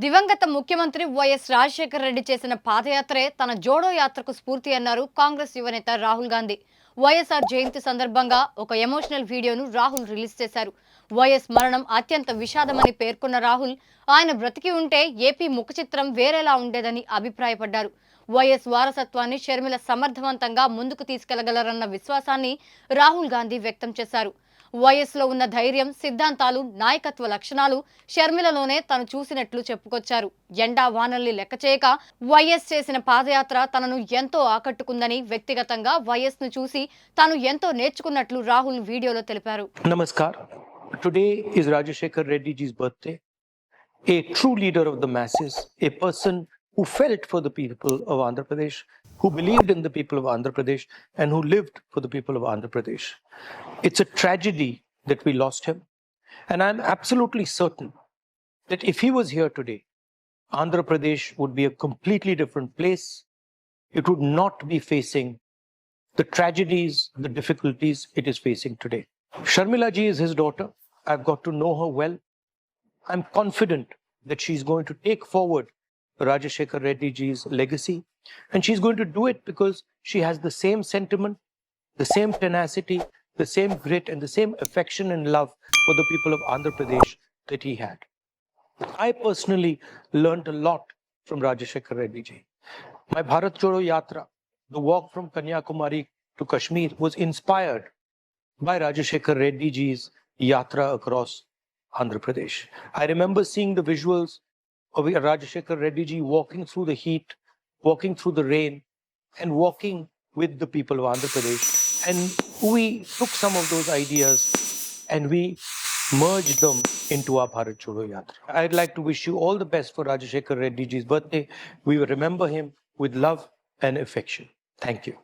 దివంగత ముఖ్యమంత్రి వైఎస్ రాజశేఖర రెడ్డి చేసిన పాదయాత్రే తన జోడో యాత్రకు స్ఫూర్తి అన్నారు కాంగ్రెస్ యువనేత రాహుల్ గాంధీ. వైఎస్ఆర్ జయంతి సందర్భంగా ఒక ఎమోషనల్ వీడియోను రాహుల్ రిలీజ్ చేశారు. వైఎస్ మరణం అత్యంత విషాదమని పేర్కొన్న రాహుల్, ఆయన బ్రతికి ఉంటే ఏపీ ముఖ చిత్రం వేరేలా ఉండేదని అభిప్రాయపడ్డారు. వైఎస్ వారసత్వాన్ని షర్మిల సమర్థవంతంగా ముందుకు తీసుకెళ్లగలరన్న విశ్వాసాన్ని రాహుల్ గాంధీ వ్యక్తం చేశారు. వైఎస్లో ఉన్న ధైర్యం, సిద్ధాంతాలు, నాయకత్వ లక్షణాలు షర్మిలలోనే తను చూసినట్లు చెప్పుకొచ్చారు. ఎండా వానల్ని లెక్క చేయక వైఎస్ చేసిన పాదయాత్ర తనను ఎంతో ఆకట్టుకుందని, వ్యక్తిగతంగా వైఎస్ ను చూసి తాను ఎంతో నేర్చుకున్నట్లు రాహుల్ వీడియోలో తెలిపారు. Namaskar. Today is Rajashekar Reddy ji's birthday. A true leader of the masses, a person who felt for the people of Andhra Pradesh, who believed in the people of Andhra Pradesh, and who lived for the people of Andhra Pradesh. It's a tragedy that we lost him, and I'm absolutely certain that if he was here today, Andhra Pradesh would be a completely different place. It would not be facing the tragedies, the difficulties it is facing today. Sharmila ji is his daughter. I've got to know her well. I'm confident that she's going to take forward Rajashekar Reddy ji's legacy, and she's going to do it because she has the same sentiment, the same tenacity, the same grit, and the same affection and love for the people of Andhra Pradesh that he had. I personally learned a lot from Rajashekar Reddy ji. My Bharat Jodo Yatra, the walk from Kanyakumari to Kashmir, was inspired by Rajashekar Reddy ji's yatra across Andhra Pradesh. I remember seeing the visuals of Rajashekar Reddy ji walking through the heat, walking through the rain, and walking with the people of Andhra Pradesh. And we took some of those ideas and we merged them into our Bharat Jodo Yatra. I'd like to wish you all the best for Rajashekar Reddy ji's birthday. We will remember him with love and affection. Thank you.